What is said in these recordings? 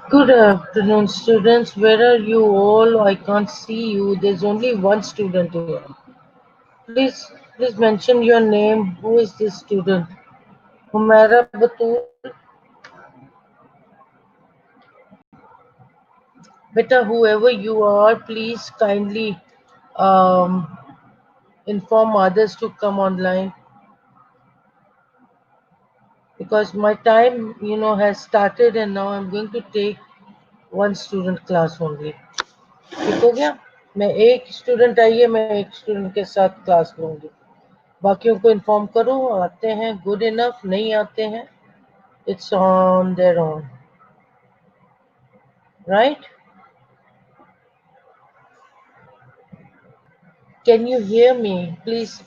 Good afternoon, students. Where are you all? I can't see you. There's only one student here. Please mention your name. Who is this student? Humaira Batul. Beta, whoever you are, please kindly um, inform others to come online because my time, has started and now I'm going to take one student class only. ठीक हो गया? मैं एक student I है, मैं एक student के साथ क्लास लूंगी. बाकियों को इन्फॉर्म करो, आते हैं गुड इनफ, नहीं आते हैं it's on their own, right? Can you hear me? Please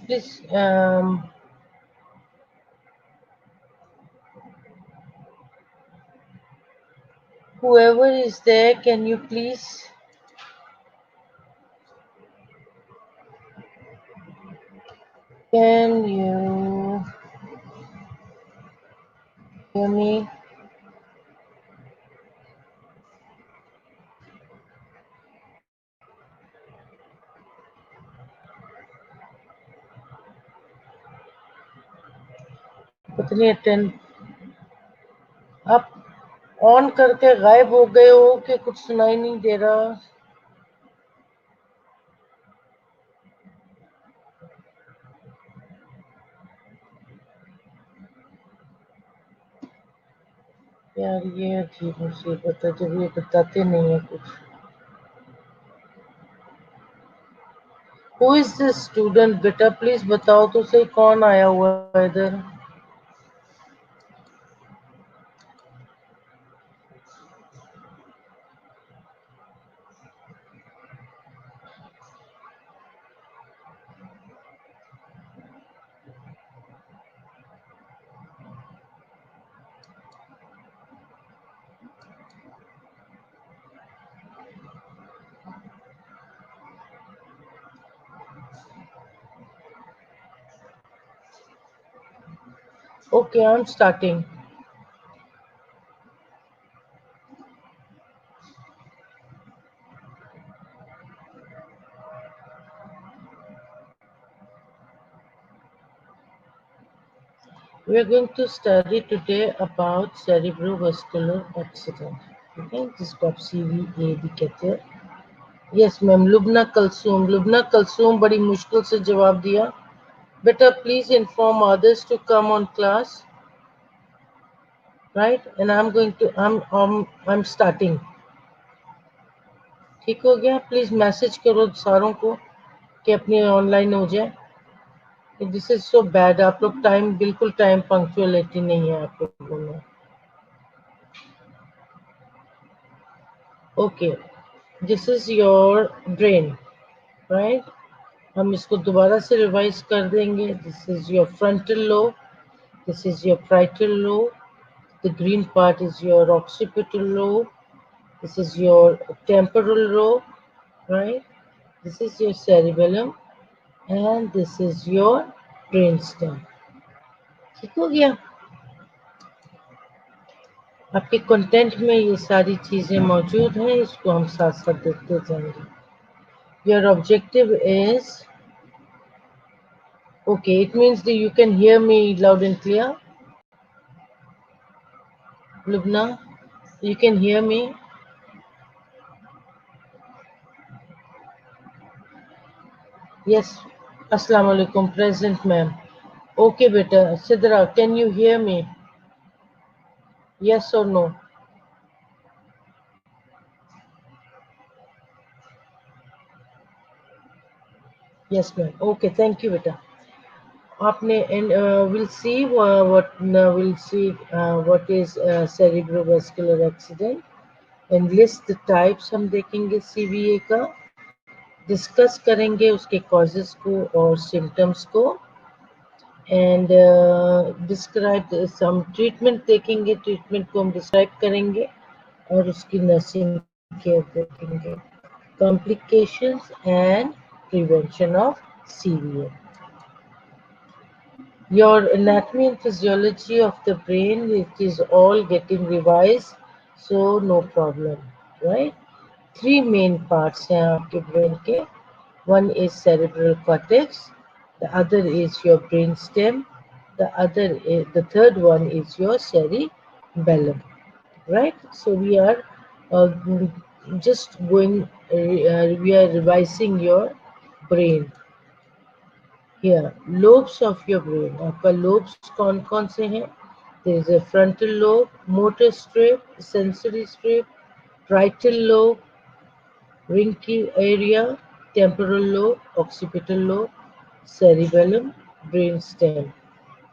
whoever is there, can you please can you hear me? उतनी अटेंड आप ऑन करके गायब हो गए हो कि कुछ सुनाई नहीं दे रहा? यार ये अजीब मुसीबत है जब ये बताते नहीं है कुछ. Who is this student? बेटा प्लीज बताओ तो सही, कौन आया हुआ है इधर? Okay, I'm starting. We are going to study today about cerebrovascular accident. Okay, जिसको आप CVA भी कहते हैं. Yes, ma'am. लुबना कलसूम बड़ी मुश्किल से जवाब दिया. बेटा please inform others to come on class. Right, and I'm starting. ठीक हो गया? प्लीज मैसेज करो सारों को कि अपनी ऑनलाइन हो जाए. This is so bad. आप लोग टाइम, बिल्कुल टाइम पंक्चुअलिटी नहीं है आप लोगों में. Okay, this is your brain, right? हम इसको दोबारा से रिवाइज कर देंगे. This is your frontal lobe, this is your parietal lobe, the green part is your occipital lobe, this is your temporal lobe, right? This is your cerebellum and this is your brainstem. ठीक हो गया? आपके content में ये सारी चीजें मौजूद हैं, इसको हम साथ साथ देखते जाएंगे. Your objective is, okay, it means that you can hear me loud and clear. Lubna, you can hear me? Yes. Assalamu alaikum, present ma'am. Okay beta. Sidra, can you hear me? Yes or no? Yes ma'am. Okay, thank you beta. आपने and we'll see what is cerebrovascular accident and list the types. हम देखेंगे CVA का, discuss करेंगे उसके causes को और symptoms को and describe some treatment देखेंगे. ट्रीटमेंट को हम डिस्क्राइब करेंगे और उसकी नर्सिंग केयर देखेंगे. Complications and prevention of CVA. Your anatomy and physiology of the brain, it is all getting revised, so no problem, right? Three main parts हैं आपके brain के. One is cerebral cortex, the other is your brain stem, the third one is your cerebellum, right? So we are uh, just going, we are revising your brain. Here, lobes of your brain. आपका lobes कौन कौन से हैं? There is a frontal lobe, motor strip, sensory strip, parietal lobe, Rinky area, temporal lobe, occipital lobe, cerebellum, brainstem.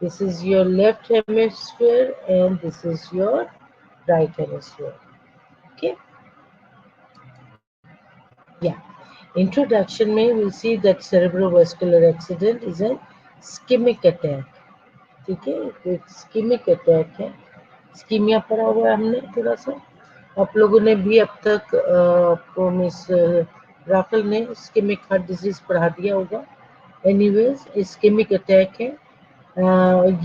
This is your left hemisphere and this is your right hemisphere. Okay? Yeah. Introduction may we'll see that cerebrovascular accident is an ischemic attack. ठीक है, एक ischemic attack है. Ischaemia पढ़ा हुआ है हमने थोड़ा सा. आप लोगों ने भी अब तक आपको मिस राकल ने स्कीमिक हार्ट डिजीज पढ़ा दिया होगा. एनीवेज, स्कीमिक अटैक है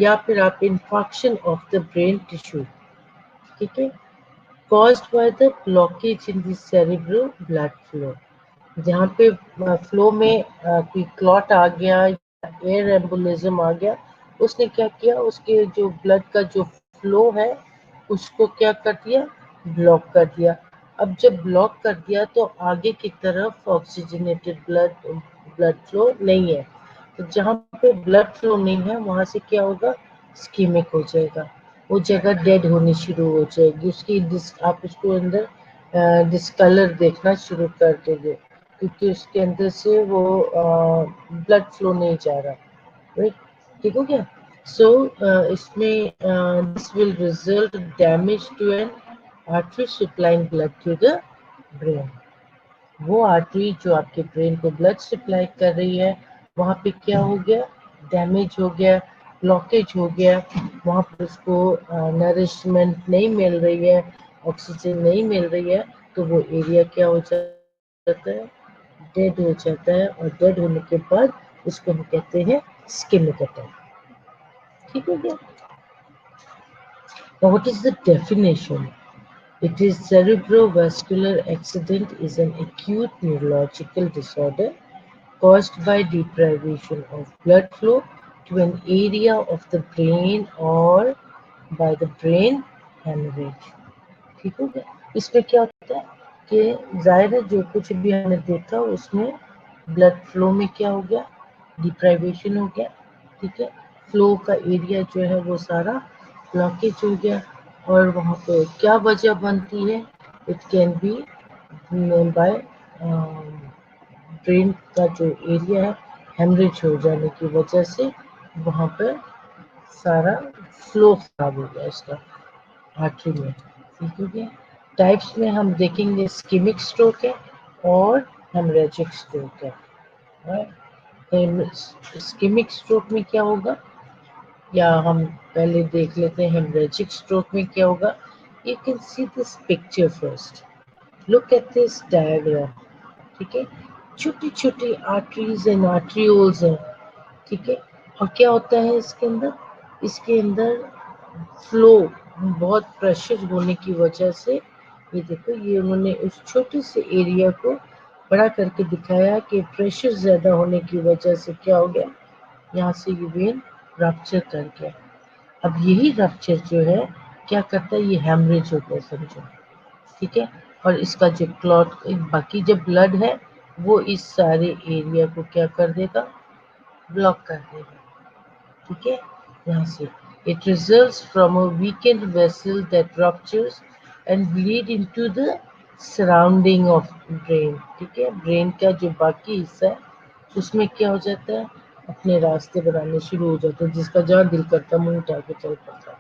या फिर आप इंफॉक्शन ऑफ द ब्रेन टिश्यू. ठीक है, caused by the blockage in the cerebral blood flow. जहाँ पे फ्लो में कोई क्लॉट आ गया या एयर एम्बोलिज्म आ गया, उसने क्या किया, उसके जो ब्लड का जो फ्लो है उसको क्या कर दिया, ब्लॉक कर दिया. अब जब ब्लॉक कर दिया तो आगे की तरफ ऑक्सीजनेटेड ब्लड फ्लो नहीं है. तो जहाँ पे ब्लड फ्लो नहीं है वहां से क्या होगा, स्कीमिक हो जाएगा. वो जगह डेड होनी शुरू हो जाएगी. आप उसको अंदर डिस्कलर देखना शुरू कर दोगे क्योंकि उसके अंदर से वो ब्लड फ्लो नहीं जा रहा. राइट, ठीक हो गया. सो इसमें this will result damage to an artery supplying blood to the brain. वो आर्टरी जो आपके ब्रेन को ब्लड सप्लाई कर रही है वहाँ पे क्या हो गया, डैमेज हो गया, ब्लॉकेज हो गया. वहाँ पर उसको नरिशमेंट नहीं मिल रही है, ऑक्सीजन नहीं मिल रही है, तो वो एरिया क्या हो जाता है, डेड हो जाता है. और डेड होने के बाद उसको हम कहते हैं स्किमिक अटैक. ठीक हो गया. Now what is the definition? It is cerebrovascular accident is an acute neurological disorder caused by deprivation of blood flow to an area of the brain or by the brain hemorrhage. ठीक हो गया. इसमें क्या होता है कि जाहिर है जो कुछ भी हमने देखा उसमें ब्लड फ्लो में क्या हो गया, डिप्राइवेशन हो गया. ठीक है, फ्लो का एरिया जो है वो सारा ब्लॉकेज हो गया. और वहाँ पे क्या वजह बनती है, it can be by brain का जो एरिया है हेमरेज हो जाने की वजह से वहाँ पर सारा फ्लो खराब हो गया इसका आर्टरी में. ठीक हो गया. टाइप्स में हम देखेंगे स्कीमिक स्ट्रोक है और हेमरेजिक स्ट्रोक है. स्कीमिक स्ट्रोक में क्या होगा, या हम पहले देख लेते हैं हेमरेजिक स्ट्रोक में क्या होगा. You can see this picture first. Look at this diagram. ठीक है, छोटी छोटी आर्टरीज एंड आर्ट्रियोल्स हैं. ठीक है, और क्या होता है इसके अंदर फ्लो बहुत प्रेशर होने की वजह से, ये देखो ये उन्होंने उस छोटे से एरिया को बड़ा करके दिखाया कि प्रेशर ज़्यादा होने की वजह से क्या हो गया, यहाँ से ये वेन रप्चर कर गया. अब यही रप्चर जो है क्या करता है, ये हेमरेज हो गया समझो. ठीक है, और इसका जो क्लॉट बाकी जब ब्लड है वो इस सारे एरिया को क्या कर देगा, ब्लॉक कर देगा. ठीक है, यहाँ से it results from a weakened vessel that ruptures and bleed into the surrounding of brain. ठीक है, ब्रेन का जो बाकी हिस्सा है उसमें क्या हो जाता है, अपने रास्ते बनाने शुरू हो जाते हैं, जिसका जहाँ दिल करता मुंह उठा के चल पड़ता है.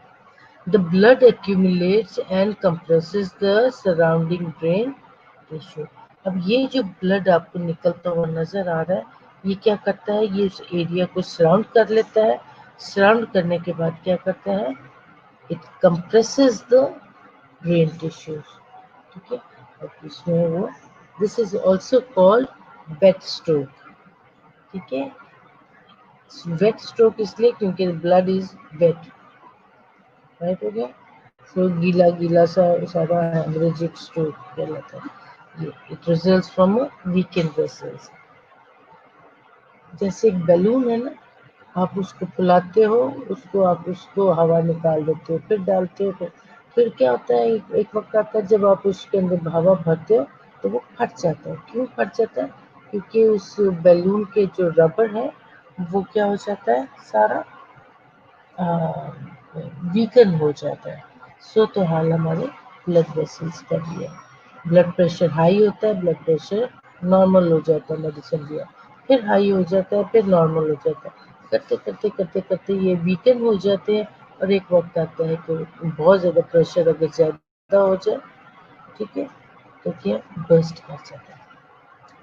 The blood accumulates and compresses the surrounding brain tissue. अब ये जो ब्लड आपको निकलता हुआ नजर आ रहा है ये क्या करता है, ये इस एरिया को सराउंड कर लेता है. सराउंड करने के बाद क्या करता है, it compresses the brain tissues. ठीक है, और इसमें वो this is also called bed stroke. ठीक है, वेट स्ट्रोक इसलिए क्योंकि ब्लड इज वेट, राइट हो गया। सो गीला गीला सा सारा हेमरेजिक स्ट्रोक कहलाता है ये। It results from weekend vessels. जैसे एक बैलून है ना, आप उसको फुलाते हो, आप उसको हवा निकाल देते हो, फिर डालते हो, फिर क्या होता है, एक वक्त आता है जब आप उसके अंदर हवा भरते हो तो वो फट जाता है। क्यों फट जाता है? क्योंकि उस बैलून के जो रबर है वो क्या हो जाता है, सारा वीकन हो जाता है। सो तो हाल हमारे ब्लड वेसल्स का भी है। ब्लड प्रेशर हाई होता है, ब्लड प्रेशर नॉर्मल हो जाता है, मेडिसिन लिया, फिर हाई हो जाता है, फिर नॉर्मल हो जाता है। करते करते करते करते ये वीकन हो जाते हैं, और एक वक्त आता है कि बहुत ज़्यादा प्रेशर अगर ज़्यादा हो जाए, ठीक है, तो क्या बर्स्ट कर जाता है।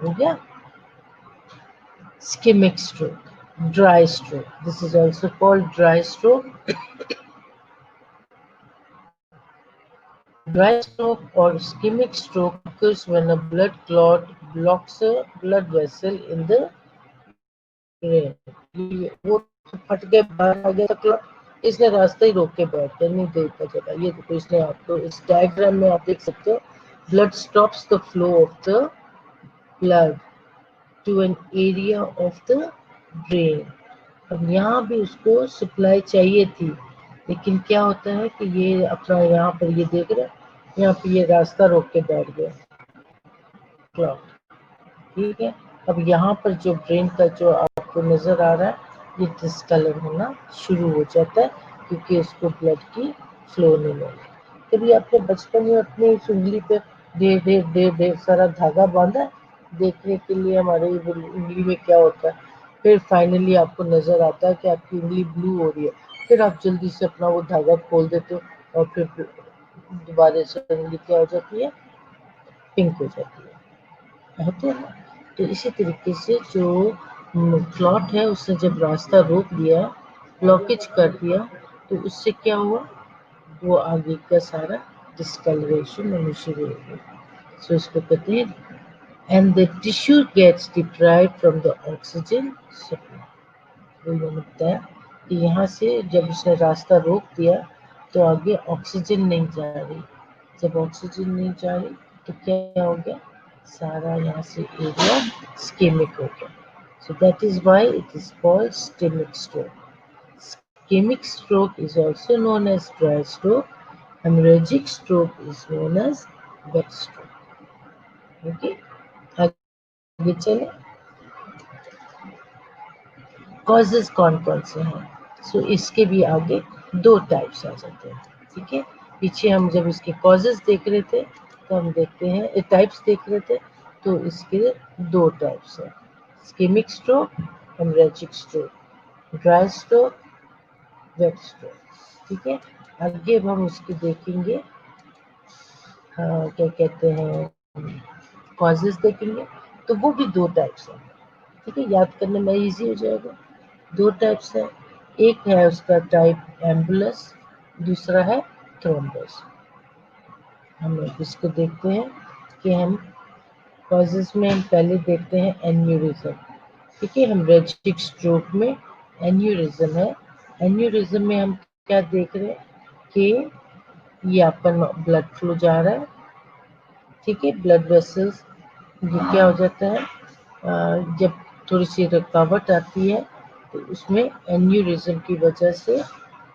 हो गया ischemic stroke, dry stroke. This is also called dry stroke. Dry stroke or ischemic stroke occurs when a blood clot blocks a blood vessel in the brain. वो फट के बाहर आ गया क्लॉट, इसने रास्ता ही रोक के बैठ गया, नहीं देता चला। ये देखो, इसने आपको इस डायग्राम में आप देख सकते हो, blood stops the flow of the blood to an area of the brain. अब यहाँ भी उसको सप्लाई चाहिए थी, लेकिन क्या होता है कि ये अपना यहाँ पर ये देख रहे हैं, यहाँ पे ये रास्ता रोक के बैठ गया क्लॉट, ठीक है। अब यहाँ पर जो ब्रेन का जो आपको नजर आ रहा है, ये डिस्कलर होना शुरू हो जाता है, क्योंकि उसको ब्लड की फ्लो नहीं हो रही। कभी आपने बचपन में अपनी इस उंगली पे ढेर ढेर ढेर ढेर सारा धागा बांधा है, देखने के लिए हमारे उंगली में क्या होता है, फिर फाइनली आपको नजर आता है कि आपकी उंगली ब्लू हो रही है, फिर आप जल्दी से अपना वो धागा खोल देते हो, और फिर दोबारा से उंगली क्या हो जाती है, पिंक हो जाती है, होते हैं ना। तो इसी तरीके से जो क्लॉट है, उसने जब रास्ता रोक दिया, ब्लॉकेज कर दिया, तो उससे क्या हुआ, वो आगे का सारा डिस्कलरेशन होनी शुरू हो गया। सो इसको कहते हैं, and the tissue gets deprived from the oxygen supply. वो मैंने बताया कि यहाँ से जब उसने रास्ता रोक दिया, तो आगे ऑक्सीजन नहीं जा रही। जब ऑक्सीजन नहीं जा रही तो क्या हो गया, सारा यहाँ से एरिया ischemic हो गया। So that is why it is called ischemic stroke. Ischemic stroke is also known as dry stroke. Hemorrhagic stroke is known as wet stroke. Okay, आगे चले। कॉजेज कौन कौन से हैं, सो इसके भी आगे दो टाइप्स आ जाते हैं, ठीक है। पीछे हम जब इसके कॉजेज देख रहे थे, तो हम देखते हैं टाइप्स देख रहे थे, तो इसके दो टाइप्स हैं, ischemic stroke, hemorrhagic stroke, dry stroke, wet stroke, ठीक है। आगे अब हम उसके देखेंगे, क्या कहते हैं, कॉजेज देखेंगे, तो वो भी दो टाइप्स हैं, ठीक है, याद करने में इजी हो जाएगा। दो टाइप्स है, एक है उसका टाइप एम्बुलस, दूसरा है थ्रोम्बस। हम इसको देखते हैं कि हम कॉजेज में हम पहले देखते हैं एन्यूरिज्म, ठीक है। हेमरेजिक स्ट्रोक में एन्यूरिज्म है। एन्यूरिज्म में हम क्या देख रहे हैं कि ये आपका ब्लड फ्लो जा रहा है, ठीक है, ब्लड वेसल्स, ये क्या हो जाता है, जब थोड़ी सी रुकावट आती है, तो उसमें एन्यूरिज्म की वजह से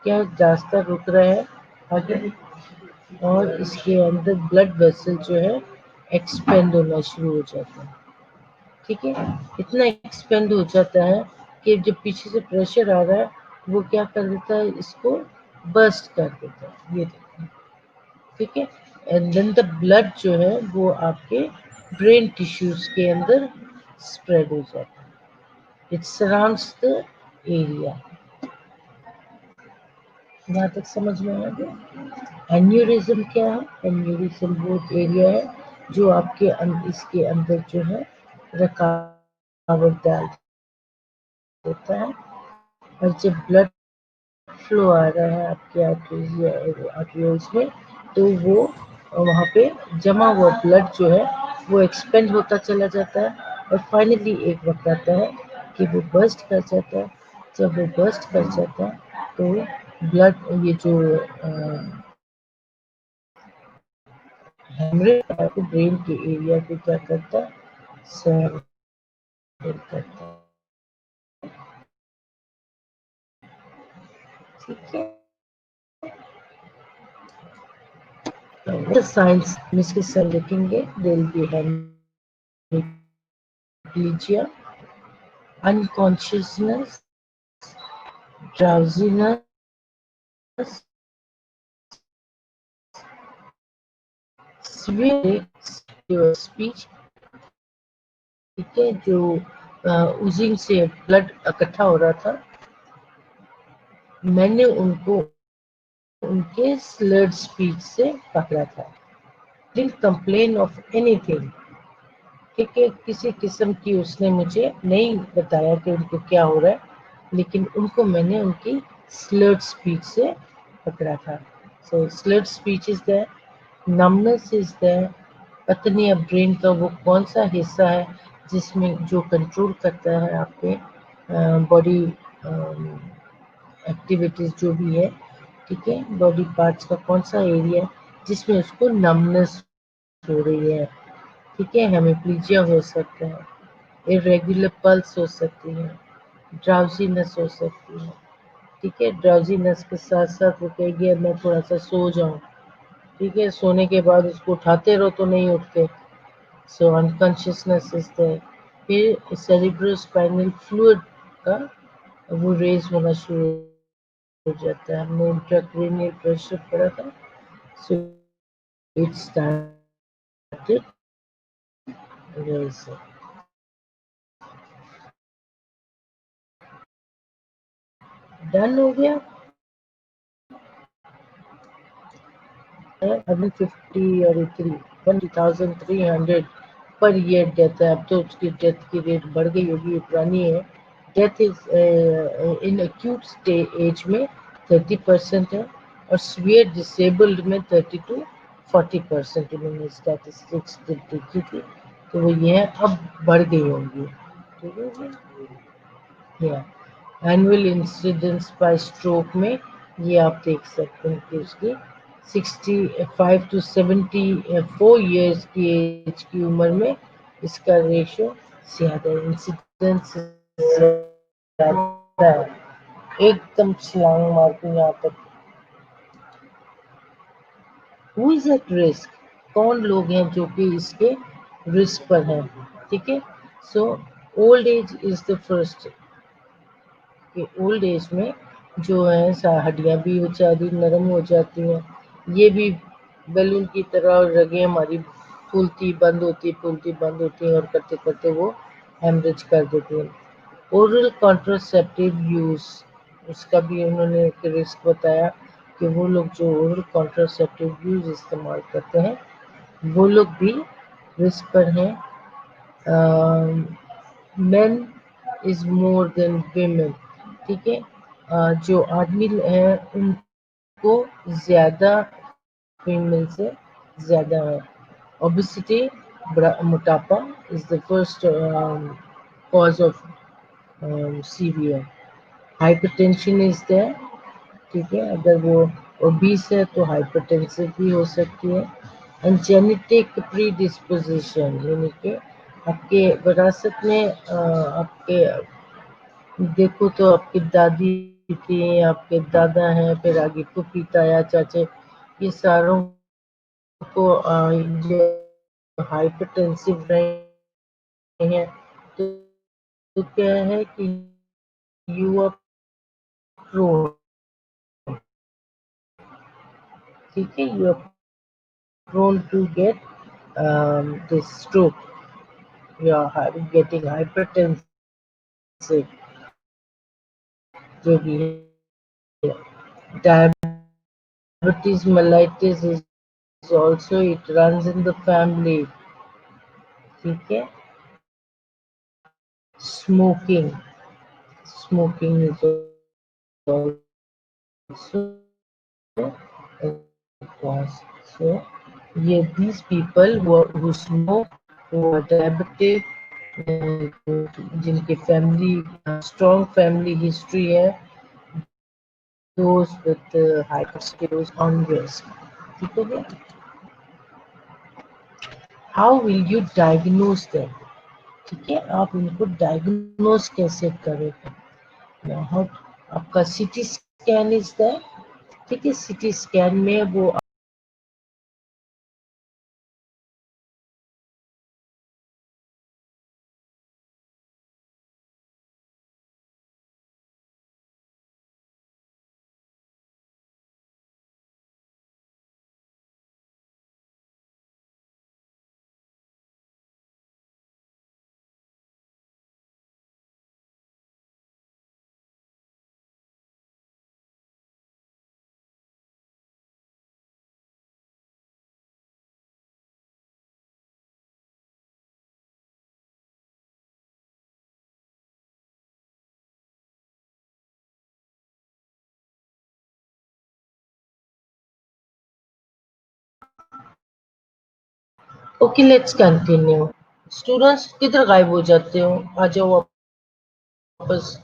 क्या रास्ता रुक रहा है आगे, और इसके अंदर ब्लड वेसल जो है एक्सपेंड होना शुरू हो जाता है, ठीक है। इतना एक्सपेंड हो जाता है कि जब पीछे से प्रेशर आ रहा है, वो क्या कर देता है, इसको बर्स्ट कर देता है, ये देखिए, ठीक है। एंड देन द ब्लड जो है वो आपके ब्रेन टिश्यूज के अंदर स्प्रेड हो जाता है, इट सराउंड्स द एरिया। यहाँ तक समझ में आ गया। एन्यूरिज्म क्या है, एन्यूरिज्म वो एरिया है जो आपके इसके अंदर जो है रुकावट डाल देता है, और जब ब्लड फ्लो आ रहा है आपके आर्टरियोल्स में, तो वो वहाँ पे जमा हुआ ब्लड जो है वो एक्सपेंड होता चला जाता है, और फाइनली एक वक्त आता है कि वो बर्स्ट कर जाता है, जब वो बर्स्ट कर जाता है तो ब्लड, ये जो हेमरेज आपको ब्रेन के एरिया को क्या करता है, सर्व करता है। ठीक है, साइंस में इसके सब लिखेंगे, they will be hemiplegia, unconsciousness, drowsiness, severe speech, ठीक है, जो उजिंग से ब्लड इकट्ठा हो रहा था, मैंने उनको उनके स्लर्ड स्पीच से पकड़ा था। डिडंट कंप्लेन ऑफ एनीथिंग, ठीक है, किसी किस्म की उसने मुझे नहीं बताया कि उनको क्या हो रहा है, लेकिन उनको मैंने उनकी स्लर्ड स्पीच से पकड़ा था। So slurred speech is the numbness is the, पता नहीं अब ब्रेन का वो कौन सा हिस्सा है जिसमें जो कंट्रोल करता है आपके बॉडी एक्टिविटीज जो भी है, ठीक है, बॉडी पार्ट्स का कौन सा एरिया है जिसमें उसको नमनेस हो रही है, ठीक है, हेमिप्लीजिया हो सकता है, इरेगुलर पल्स हो सकती है, ड्राउजीनेस हो सकती है, ठीक है, ड्राउजीनेस के साथ साथ वो कहेगी अब मैं थोड़ा सा सो जाऊं, ठीक है, सोने के बाद उसको उठाते रहो तो नहीं उठते, सो अनकॉन्शियसनेस इज देयर। फिर सेरिब्रोस्पाइनल फ्लूइड का वो रेज होना शुरू हो जाता है, हमने इंट्राक्रैनियल प्रेशर पड़ा था, so it started raising. Done हो गया। अभी 50 और 1,300 पर ईयर डेथ है, अब तो उसकी डेथ की रेट बढ़ गई होगी, पुरानी है। Death is in acute age में 30% है, और सीवियर डिसेबल्ड में 30 to 40% इन्होंने स्टैटिस्टिक्स देखी थी, तो वो ये है, अब बढ़ गई होंगी, ठीक है जी, या एनुअल इंसिडेंस बाय स्ट्रोक में ये आप देख सकते हैं कि उसकी 65 to 74 ईयर्स की एज की उम्र में इसका रेशो ज्यादा, इंसिडेंस ज्यादा है। एकदम छलांग मार के यहाँ तक। हु इज एट रिस्क, कौन लोग हैं जो कि इसके रिस्क पर हैं, ठीक है, so old age is the first, कि ओल्ड एज में जो है हड्डियां भी बेचारी नरम हो जाती हैं, ये भी बैलून की तरह रगें हमारी फूलती बंद होती फूलती बंद होती हैं, और करते करते वो हेमरेज कर देती हैं। ओरल कॉन्ट्रासेप्टिव यूज, उसका भी उन्होंने एक रिस्क बताया कि वो लोग जो ओरल कॉन्ट्रासेप्टिव यूज इस्तेमाल करते हैं वो लोग भी रिस्क पर हैं। Main is more than women, ठीक है, जो आदमी है उनको ज्यादा फीमेल से ज्यादा है। ओबेसिटी, मोटापा is the first cause of severe. Hypertension is there, ठीक है, अगर वो ओबीस है तो हाइपरटेंसिव भी हो सकती है। एंड जेनेटिक प्रीडिस्पोजिशन, यानी कि आपके विरासत में आपके देखो तो आपकी दादी थी, आपके दादा हैं, फिर आगे फूफी ताया चाचे, ये सारों को ये हाइपरटेंसिव रहे हैं, तो क्या है कि यू आर प्रोन, ठीक है, you are prone to get this stroke. You are getting hypertensive, जो भी है। Diabetes mellitus is also, it runs in the family, ठीक है। Smoking, smoking is also a cause. So, yeah, these people who smoke, who are diabetic, जिनकी family strong family history है, those with high skills on risk. ठीक हो गया? How will you diagnose them? ठीक है, आप इनको डायग्नोज कैसे करोगे? Now, आपका सीटी स्कैन इज देयर, ठीक है, सीटी स्कैन में वो ओके, लेट्स कंटिन्यू। स्टूडेंट्स किधर गायब हो जाते हो? आ जाओ वापस।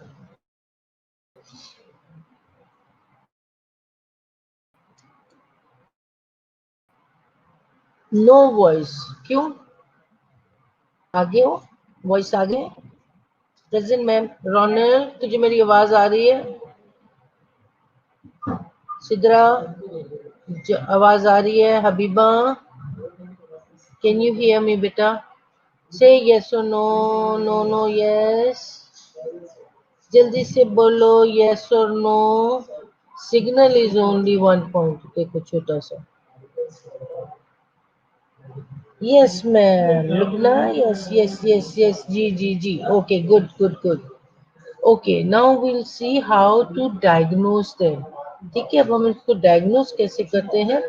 नो वॉइस, क्यों? आगे हो, वॉइस आगे। Present ma'am. रोनल, तुझे मेरी आवाज आ रही है? सिद्रा, आवाज आ रही है? Habiba, can you hear me बेटा? से यस और नो, नो नो यस, जल्दी से बोलो यस और no. Signal is only 1 point, देखो छोटा सा। Yes ma'am, Lubna, yes yes yes yes, जी जी जी, okay, good good good. Okay, now will see how to diagnose them. ठीक है, अब हम इसको डायग्नोज कैसे करते हैं?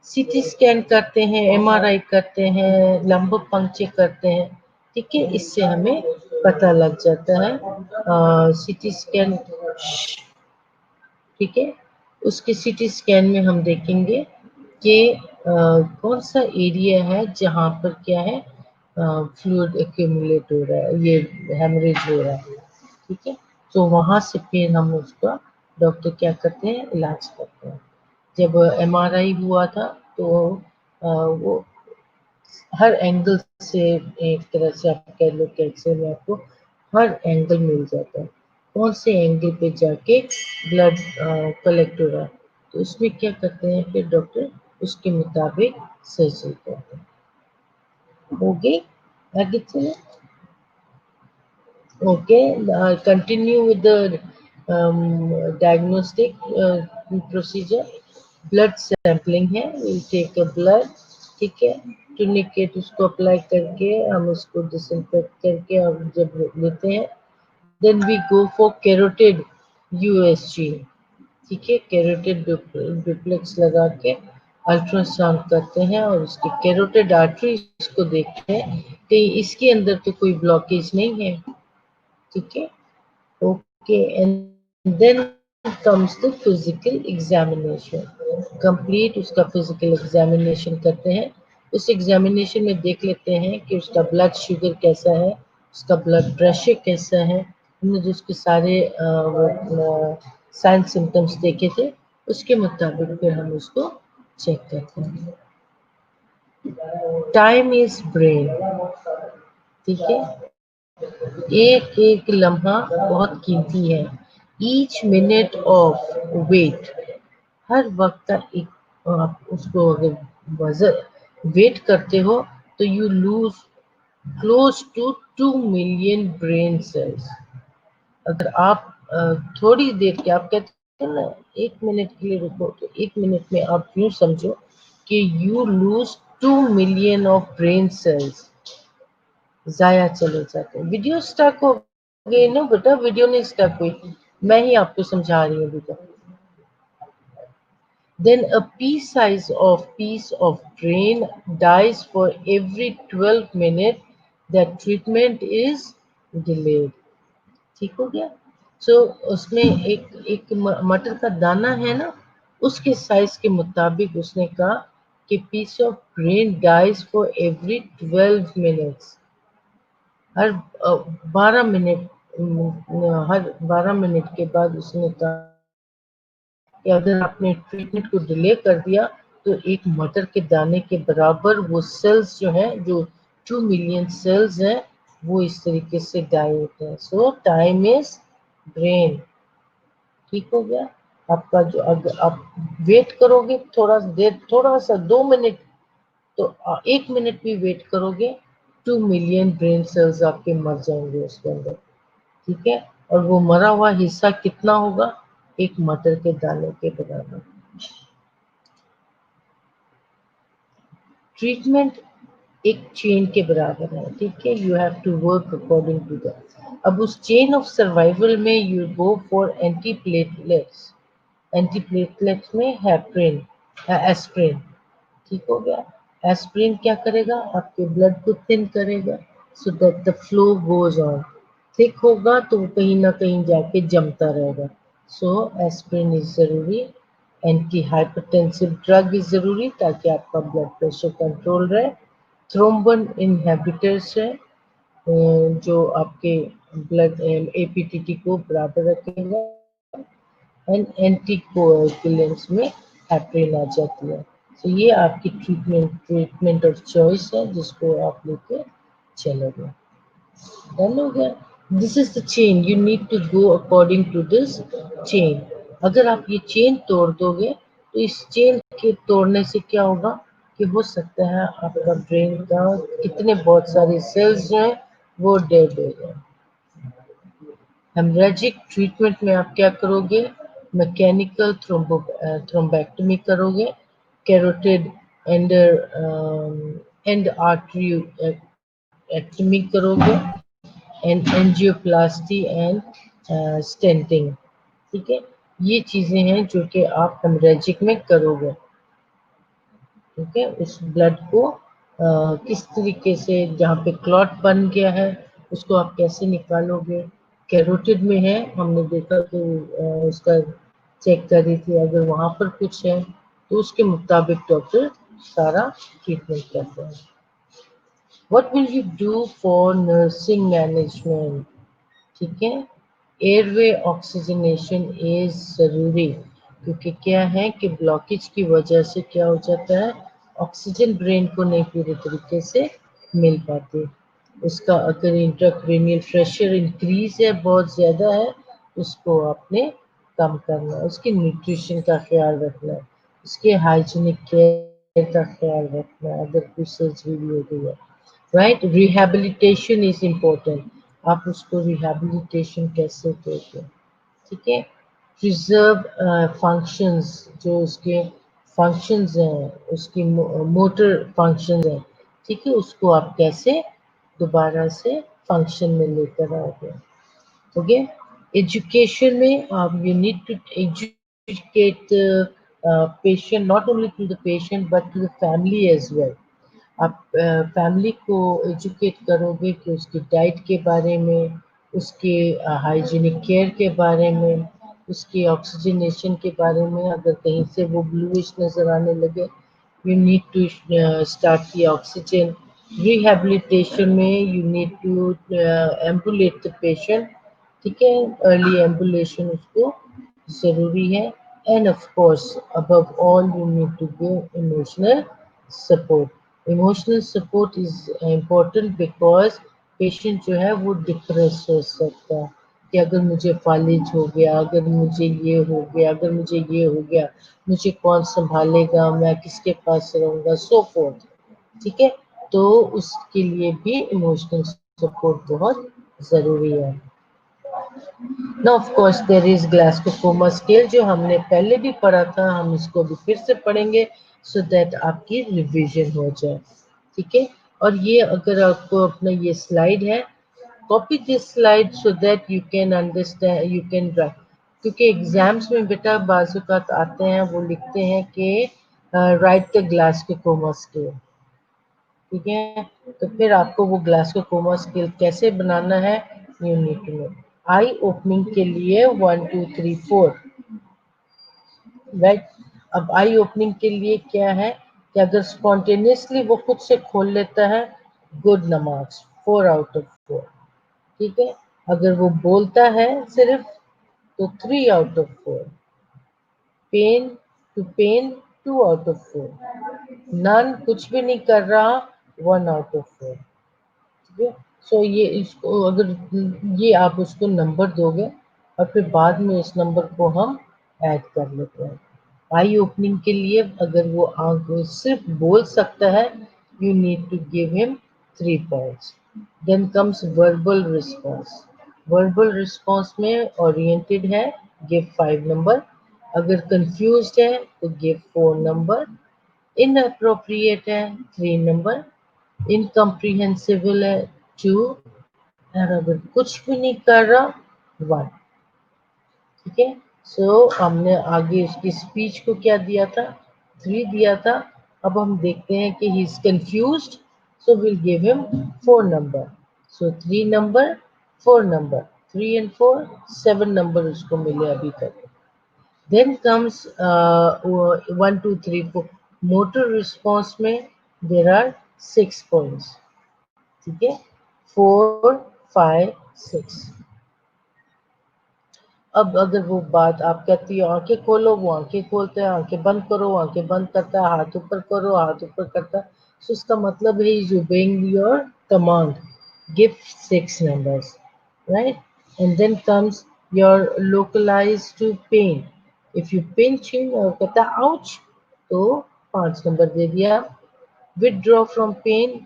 सीटी स्कैन करते हैं, एमआरआई करते हैं, लंब पंक्चर करते हैं। ठीक है, इससे हमें पता लग जाता है। सीटी स्कैन, ठीक है, उसके सीटी स्कैन में हम देखेंगे कि कौन सा एरिया है जहाँ पर क्या है, फ्लूइड एक्यूमुलेट हो रहा है, ये हेमरेज हो रहा है। ठीक है, तो वहां से फिर हम उसका डॉक्टर क्या करते हैं, इलाज करते हैं। जब एमआरआई हुआ था तो वो हर एंगल से, एक तरह से आप कह लो कैंसर में आपको हर एंगल मिल जाता है, कौन से एंगल पे जाके ब्लड कलेक्ट हो रहा है। तो उसमें क्या करते हैं फिर डॉक्टर, उसके मुताबिक सर्जरी करते हैं। हो गई, आगे चले। Okay, continue with the diagnostic procedure. Blood sampling है, we'll take a blood, ठीक है, टूनिकेट उसको अप्लाई करके हम उसको डिसइंफेक्ट करके और जब लेते हैं, then we go for carotid USG, ठीक है, कैरोटिड डुप्लेक्स लगा के अल्ट्रासाउंड करते हैं और उसके कैरोटिड आर्टरीज को देखते हैं कि इसके अंदर तो कोई ब्लॉकेज नहीं है। ठीक है, okay, and then comes the physical examination. Complete उसका फिजिकल एग्जामिनेशन करते हैं। उस एग्जामिनेशन में देख लेते हैं कि उसका ब्लड शुगर कैसा है, उसका ब्लड प्रेशर कैसा है। हमने जो उसके सारे साइन सिम्टम्स देखे थे, उसके मुताबिक फिर हम उसको चेक करते हैं। टाइम इज ब्रेन, ठीक है, एक एक लम्हा बहुत कीमती है। ईच मिनट ऑफ वेट, हर वक्त का एक, आप उसको अगर वजन वेट करते हो तो you lose close to 2 million brain cells. अगर आप थोड़ी देर के, आप कहते हैं ना 1 मिनट के लिए रुको, तो 1 मिनट में आप यूं समझो कि you lose 2 million of brain cells जाया चले जाते हैं। वीडियो स्टक हो गई ना बेटा? वीडियो नहीं स्टक हुई, मैं ही आपको समझा रही हूँ बेटा। Then a piece of brain dies for every 12 minutes that treatment is delayed। ठीक हो गया? So उसमें एक मटर का दाना है ना, उसके साइज के मुताबिक उसने कहा कि piece of brain dies for every 12 minutes her 12 minute, her 12 minute के बाद उसने कहा कि अगर आपने ट्रीटमेंट को डिले कर दिया तो एक मटर के दाने के बराबर वो सेल्स जो हैं, जो 2 मिलियन सेल्स हैं, वो इस तरीके से डाई होते हैं। सो टाइम इज ब्रेन। ठीक हो गया आपका। जो अगर आप वेट करोगे थोड़ा देर, थोड़ा सा 2 मिनट, तो 1 मिनट भी वेट करोगे, 2 मिलियन ब्रेन सेल्स आपके मर जाएंगे उसके अंदर। ठीक है, और वो मरा हुआ हिस्सा कितना होगा? एक मटर के दाने के बराबर। ट्रीटमेंट एक चेन के बराबर है। ठीक है, you have to work according to that. अब उस चेन ऑफ सर्वाइवल में you go for anti platelets. Anti platelets में हेपरिन, एस्प्रिन। ठीक हो गया। एस्प्रिन क्या करेगा? आपके ब्लड को थिन करेगा, so that the flow goes on. Thick होगा तो वो कहीं ना कहीं जाके जमता रहेगा। सो एस्प्रिन इज जरूरी। एंटी हाइपरटेंसिव ड्रग इज जरूरी ताकि आपका ब्लड प्रेशर कंट्रोल रहे। थ्रोम्बन इनहिबिटर्स है, जो आपके ब्लड एपीटीटी को बराबर रखेगा। एंड एंटीकोएगुलेंट्स में हेपरिन आ जाती है। तो ये आपकी ट्रीटमेंट और चॉइस है जिसको आप लेके चलोगे। डन हो गया। This is the chain, you need to go according to this chain. अगर आप ये चेन तोड़ दोगे तो इस चेन के तोड़ने से क्या होगा कि हो सकता है आपका ब्रेन का कितने बहुत सारे सेल्स जो हैं वो डेड हो जाए। हेमरेजिक ट्रीटमेंट में आप क्या करोगे? मैकेनिकल थ्रोम्बेक्टमी करोगे, कैरोटिड एंड आर्टरी एक्टमी करोगे, एंड एंजियोप्लास्टी एंड स्टेंटिंग। ठीक है, ये चीजें हैं जो कि आप हेमरेजिक में करोगे। ठीक है, उस ब्लड को किस तरीके से, जहाँ पे क्लॉट बन गया है उसको आप कैसे निकालोगे? कैरोटिड में है, हमने देखा कि उसका चेक करी थी, अगर वहां पर कुछ है तो उसके मुताबिक डॉक्टर सारा ट्रीटमेंट करते हैं। What will you do for nursing management? ठीक है, एयरवे ऑक्सीजनेशन इज जरूरी, क्योंकि क्या है कि ब्लॉकेज की वजह से क्या हो जाता है, ऑक्सीजन ब्रेन को नहीं पूरे तरीके से मिल पाती। उसका अगर इंट्राक्रेनियल प्रेशर इंक्रीज है, बहुत ज़्यादा है, उसको आपने कम करना है। उसकी न्यूट्रिशन का ख्याल रखना है, उसके हाइजीनिक केयर का ख्याल रखना है अगर कोई सर्जरी भी हो गई है। Right, rehabilitation is important. आप उसको रिहेबिलिटेशन कैसे दोगे? ठीक है, प्रिजर्व फंक्शंस, जो उसके फंक्शंस हैं, उसकी मोटर फंक्शंस हैं, ठीक है, उसको आप कैसे दोबारा से फंक्शन में लेकर आओगे? ओके, एजुकेशन में आप you need to educate patient, not only to the patient but to the family as well. आप फैमिली को एजुकेट करोगे कि उसकी डाइट के बारे में, उसके हाइजीनिक केयर के बारे में, उसकी ऑक्सीजनेशन के बारे में। अगर कहीं से वो ब्लूइश नज़र आने लगे, you need to start the oxygen. Rehabilitation में you need to ambulate the patient. ठीक है, अर्ली एम्बुलेशन उसको ज़रूरी है। And of course above all you need to give emotional support. Emotional support is important because patient जो है वो depress हो सकता है कि अगर मुझे फालिज हो गया, अगर मुझे ये हो गया, अगर मुझे ये हो गया, मुझे कौन संभालेगा, मैं किसके पास रहूँगा, सो फोर्थ। ठीक है, तो उसके लिए भी इमोशनल सपोर्ट बहुत ज़रूरी है। ना of course there is Glasgow coma scale, जो हमने पहले भी पढ़ा था, हम इसको भी फिर से पढ़ेंगे सो दैट आपकी रिवीजन हो जाए। ठीक है, और ये अगर आपको अपना ये स्लाइड है, copy this slide so that you can understand, you can drive. क्योंकि एग्जाम्स में बेटा बाजुकात आते हैं, वो लिखते हैं कि राइट द ग्लास्कोकोमा स्केल। ठीक है, तो फिर आपको वो ग्लास्कोकोमा स्केल कैसे बनाना है, you need to know. Eye opening के लिए 1 2 3 4, राइट। अब आई ओपनिंग के लिए क्या है कि अगर स्पॉन्टेनियसली वो खुद से खोल लेता है, गुड नमाज, 4 आउट ऑफ 4। ठीक है। अगर वो बोलता है सिर्फ तो 3 out of 4, pain to pain 2 out of 4, none कुछ भी नहीं कर रहा 1 आउट ऑफ 4, ठीक है। सो ये इसको अगर ये आप उसको नंबर दोगे और फिर बाद में इस नंबर को हम ऐड कर लेते हैं। आई ओपनिंग के लिए अगर वो आंख सिर्फ बोल सकता है, you need to give him 3 points. Then comes verbal response. Verbal response में ओरिएंटेड है, गिव 5 नंबर। अगर कंफ्यूज्ड है तो गिव 4 नंबर। इनअप्रोप्रिएट है 3 नंबर। इनकम्प्रीहेंसिबल है 2, और अगर कुछ भी नहीं कर रहा 1, ठीक है। सो हमने आगे उसकी स्पीच को क्या दिया था, 3 दिया था। अब हम देखते हैं कि he is confused, so will give him 4 number. So 3 number 4 number, 3 and 4 7 number उसको मिले अभी तक। देन कम्स 1 2 3 4 मोटर रिस्पॉन्स में देर आर 6 पॉइंट्स, ठीक है, 4 5 6। अब अगर वो बात आप कहती हो आंखें खोलो, वो आंखें खोलता है, आंखें बंद करो, आंखें बंद करता है, हाथ ऊपर करो, हाथ ऊपर करता है। सो इसका मतलब है is obeying your command, give 6 numbers, right? And then comes your localized to pain. If you pinch him और कहता आउच तो 5 नंबर दे दिया। withdraw from pain,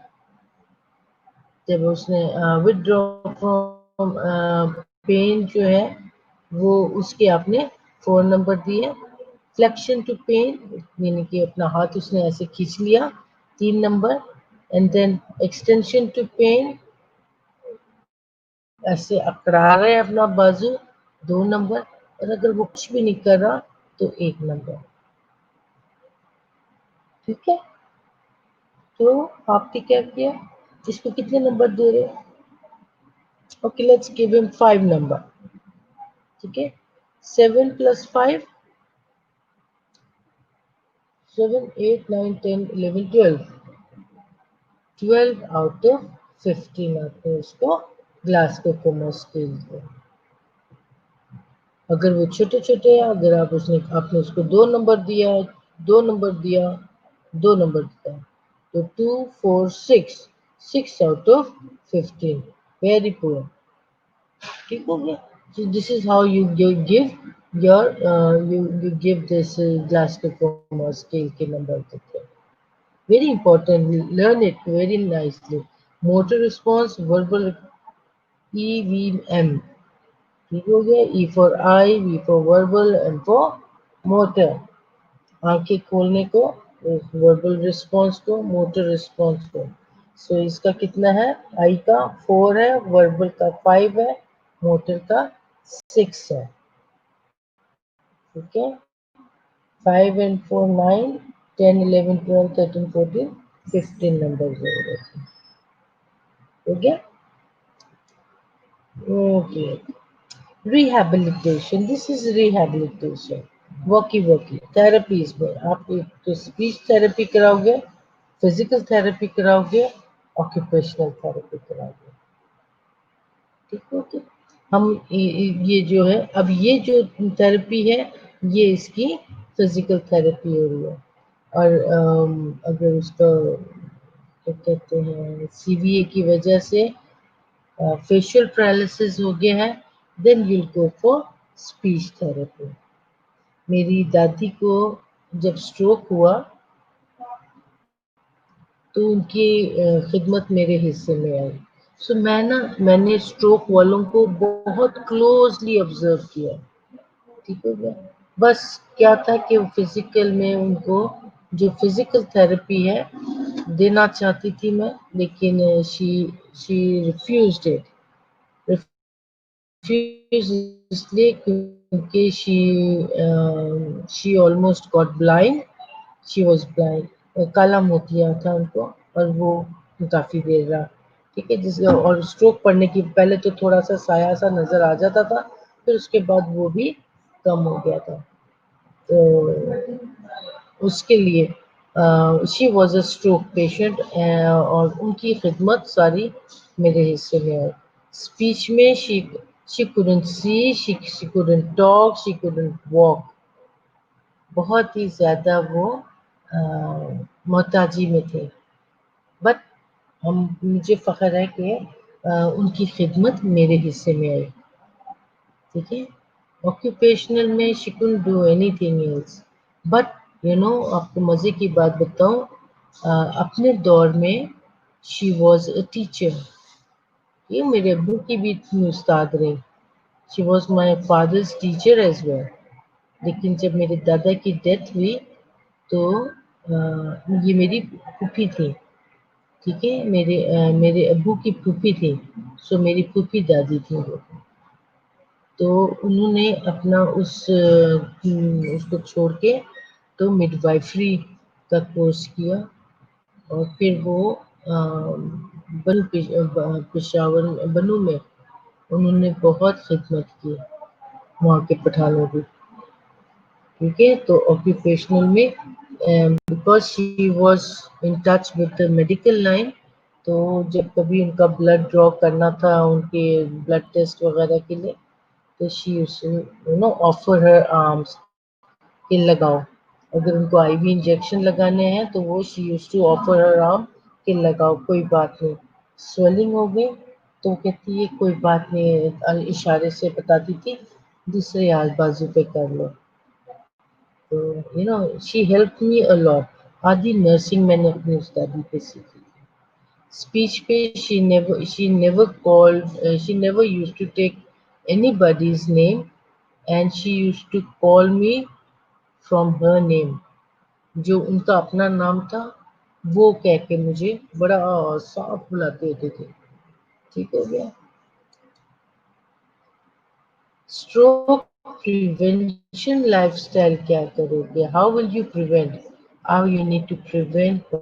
जब उसने विदड्रॉ फ्रॉम पेन जो है वो उसके आपने 4 नंबर दिए। फ्लेक्शन टू पेन यानी कि अपना हाथ उसने ऐसे खींच लिया, 3 number. And then extension to pain, ऐसे अकड़ा रहे अपना बाजू, 2 नंबर। और अगर वो कुछ भी नहीं कर रहा तो 1 नंबर, ठीक है। तो आपने क्या किया, इसको कितने नंबर दे रहे हैं? Okay, let's give him 5 number, ठीक है। 7 + 5 7 8 9 10 11 12, 12 आउट ऑफ 15 आपने उसको ग्लास को कॉमर्स स्केल दिया। अगर वो छोटे छोटे हैं, अगर आप उसने आपने उसको 2 नंबर दिया, 2 नंबर दिया, 2 नंबर दिया, तो 2 4 6, 6 आउट ऑफ 15, वेरी पुअर, ठीक हो गया। So this is how you give your you give this glass to commerce scale के नंबर देते हैं। Very important, learn it very nicely. Motor response, verbal, EVM, ठीक हो गया। E for eye, V for verbal, M for motor। आंखें खोलने को, verbal response को, मोटर रिस्पॉन्स को। सो इसका कितना है, आई का 4 है, वर्बल का 5 है, मोटर का 6 है, ठीक है। 5 and 4 9 10 11 12 13 14 15 नंबर हो गया। Okay, rehabilitation, this is rehabilitation, walkie therapies में आप एक तो स्पीच थेरेपी कराओगे, फिजिकल थेरेपी कराओगे, ऑक्यूपेशनल थेरेपी कराओगे, ठीक है। ओके, हम ये जो है, अब ये जो थेरेपी है ये इसकी फिजिकल थेरेपी हो रही है। और अगर उसका क्या कहते हैं सीवीए की वजह से फेशियल पैरालिसिस हो गया है, then you go for speech therapy. मेरी दादी को जब स्ट्रोक हुआ तो उनकी खिदमत मेरे हिस्से में आई। सो मैंने स्ट्रोक वालों को बहुत क्लोजली ऑब्जर्व किया, ठीक हो गया। बस क्या था कि फिजिकल में उनको जो फिजिकल थेरेपी है देना चाहती थी मैं, लेकिन she she refused it. Refuse इसलिए क्योंकि she almost got blind, she was blind, काला मोतिया था उनको, और वो काफी देर रहा, ठीक है। जिस और स्ट्रोक पड़ने की पहले तो थोड़ा सा साया सा नजर आ जाता था, फिर उसके बाद वो भी कम हो गया था। तो उसके लिए she was a stroke patient, और उनकी खिदमत सारी मेरे हिस्से में आई। स्पीच में she couldn't see, she couldn't talk, she couldn't walk. बहुत ही ज़्यादा वो मोहताजी में थे। बट हम मुझे फ़ख्र है कि उनकी खिदमत मेरे हिस्से में आई। ठीक है। ऑक्यूपेशनल में she couldn't do anything else. But you know आपको मज़े की बात बताऊं, अपने दौर में शी वॉज अ टीचर। ये मेरे अब्बू की भी इतनी उस्ताद रही। She was my father's teacher as well. लेकिन जब मेरे दादा की डेथ हुई तो ये मेरी फूफी थी। ठीक है, मेरे अब्बू की फूफी थी। सो मेरी फूफी दादी थी वो। तो उन्होंने अपना उसको छोड़ के तो मिडवाइफरी का कोर्स किया और फिर वो पेशावर बनू में उन्होंने बहुत खिदमत की वहाँ के पठानों की। ठीक है, तो ऑक्यूपेशनल में because she was in touch with the medical line, तो जब कभी उनका ब्लड ड्रॉ करना था उनके ब्लड टेस्ट वगैरह के लिए, तो she you know offer her arms कि लगाओ। अगर उनको आईवी इंजेक्शन लगाने हैं तो वो she use to offer her arm कि लगाओ, कोई बात नहीं। स्वेलिंग हो गई तो कहती है कोई बात नहीं, इशारे से बताती थी दूसरे हाथ बाजू पे कर लो। तो you know she help me a lot. आधी नर्सिंग मैंने अपनी उस्तादी पे सीखी। स्पीच पे she never used to take anybody's name and she used to call me from her name. जो उनका अपना नाम था वो कह के मुझे बड़ा साफ बुलाते होते थे। ठीक हो गया। स्ट्रोक प्रिवेंशन लाइफस्टाइल क्या करोगे? How will you prevent? How you need to prevent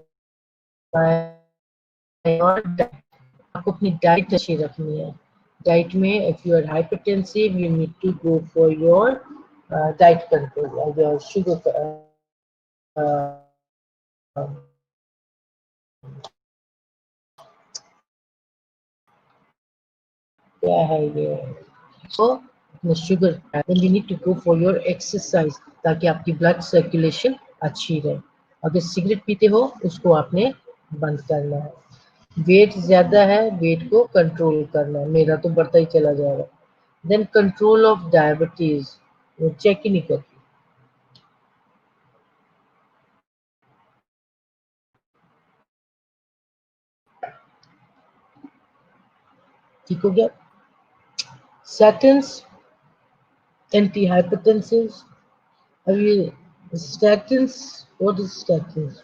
और आपको अपनी डाइट अच्छी रखनी है। डाइट में if you are hypertensive you need to go for your diet control, your sugar क्या है ये, so sugar. Then you need to go for your exercise ताकि आपकी ब्लड सर्कुलेशन अच्छी रहे। अगर सिगरेट पीते हो उसको आपने बंद करना है। वेट ज्यादा है, वेट को कंट्रोल करना है। मेरा तो बढ़ता ही चला जाएगा। देन कंट्रोल ऑफ डायबिटीज, वो चेक ही नहीं करती। ठीक हो गया। statins, antihypertensives। अब ये statins, what is statins?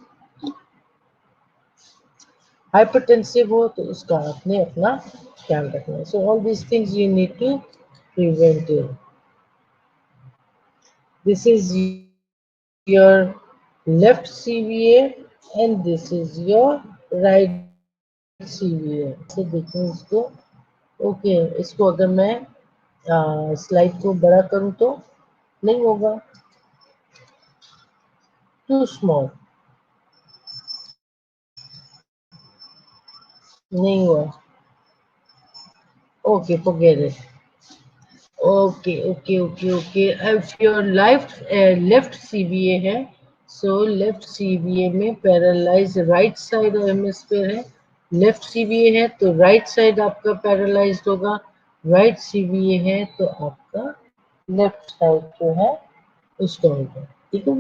Hypertensive हो तो उसका आपने अपना ख्याल रखना है। So all these things you need to prevent it. This is your left CVA and this is your right CVA. से देखें इसको। ओके, इसको अगर मैं स्लाइड को बड़ा करूं तो नहीं होगा, टू स्मॉल, नहीं हुआ। Okay, forget it. Okay okay okay okay. If your left CVA है, सो लेफ्ट सीवीए में पैरालाइज राइट साइड हेमिस्फीयर है। लेफ्ट सीवीए है तो राइट साइड आपका पैरालाइज्ड होगा। राइट सीवीए है तो आपका लेफ्ट साइड जो है उसका होगा। ठीक है।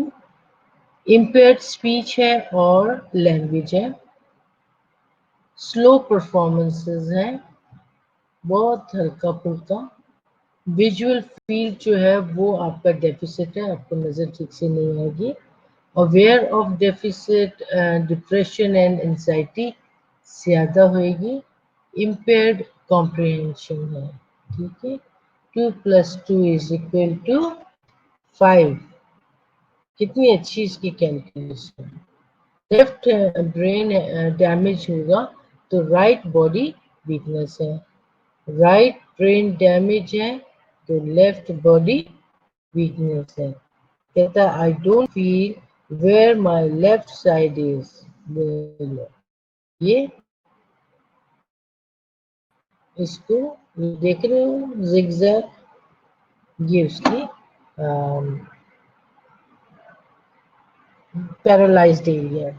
इम्पेयर्ड स्पीच है और लैंग्वेज है। स्लो परफॉर्मेंसेस हैं, बहुत हल्का फुल्का। विजुअल फील्ड जो है वो आपका डेफिसिट है, आपको नज़र ठीक से नहीं आएगी। Aware of deficit, depression and anxiety ज़्यादा होएगी। इम्पेयर्ड कॉम्प्रिहेंशन है। ठीक है। 2 + 2 = 5। कितनी अच्छी इसकी कैलकुलेशन। लेफ्ट ब्रेन डैमेज होगा तो राइट बॉडी वीकनेस है। राइट ब्रेन डैमेज है तो लेफ्ट बॉडी वीकनेस है। कहता I don't feel where my left side is. ये इसको देख रहे हो, zigzag, ये उसकी पैरालाइज्ड एरिया,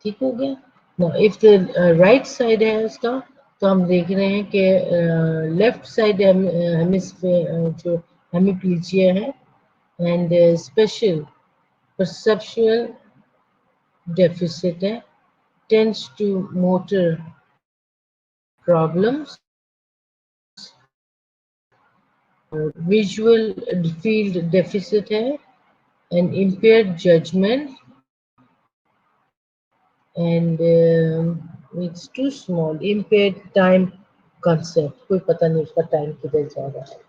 ठीक हो गया ना। इफ द राइट साइड है उसका, तो हम देख रहे हैं कि लेफ्ट साइड हेमिस्फीयर जो हेमिप्लीजिया है, एंड स्पेशल perceptual deficit है, tends to motor problems, visual field deficit है, and impaired judgment, and it's too small, impaired time concept, कोई पता नहीं उसका टाइम किधर जा रहा है.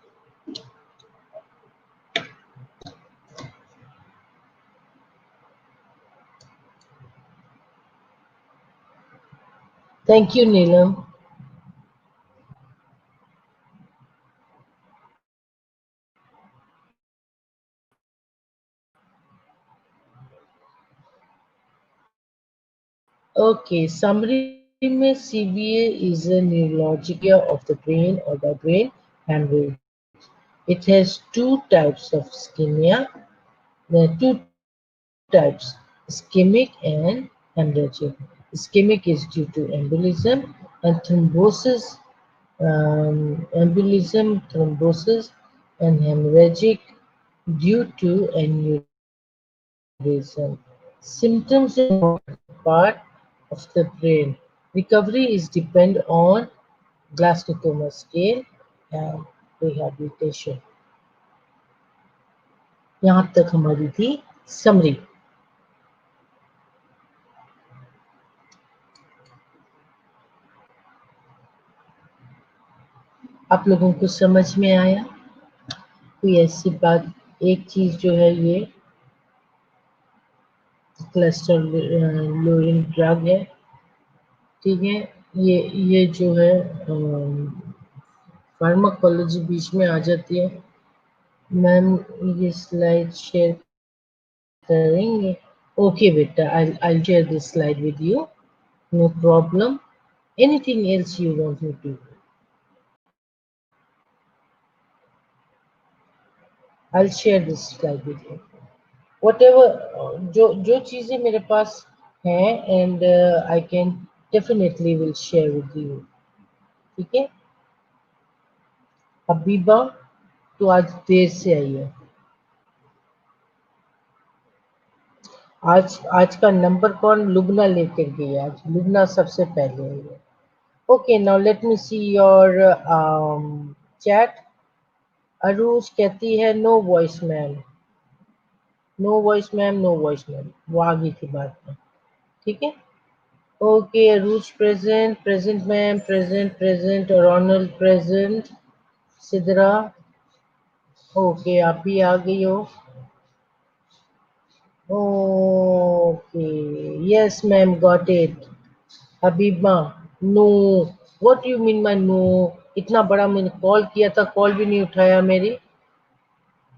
Thank you, Neelam. Okay, summary में CBA is a neurologia of the brain or the brain hemorrhage. It has two types of ischemia. There are two types, ischemic and hemorrhagic. Ischemic is due to embolism and thrombosis, and hemorrhagic due to aneurysm. Symptoms in part of the brain. Recovery is depend on Glasgow scale and rehabilitation. यहाँ तक हमारी थी summary. आप लोगों को समझ में आया? कोई ऐसी बात, एक चीज जो है ये क्लस्टर लोरिन ड्रग है, ठीक है. ये जो है फार्माकोलॉजी बीच में आ जाती है. मैम ये स्लाइड शेयर करेंगे? ओके बेटा, I share this slide with you, no problem. Anything else you want me to, I share this slide with you. whatever जो चीजें मेरे पास हैं, and I can definitely will share with you, ठीक है. Habiba तो आज देर से आई है. आज का नंबर कौन लुबना लेकर गई? आज लुबना सबसे पहले आई है. Okay, now let me see your chat. Arooj कहती है no voice ma'am, no voice ma'am, no voice ma'am. वो आगे की बात है, ठीक है. Okay, Arooj present, present ma'am, present present. और ऑनल प्रेजेंट. सिद्रा ओके, आप भी आ गई हो. Okay, yes ma'am, got it. Habiba no, what you mean by no? इतना बड़ा मैंने कॉल किया था, कॉल भी नहीं उठाया मेरी.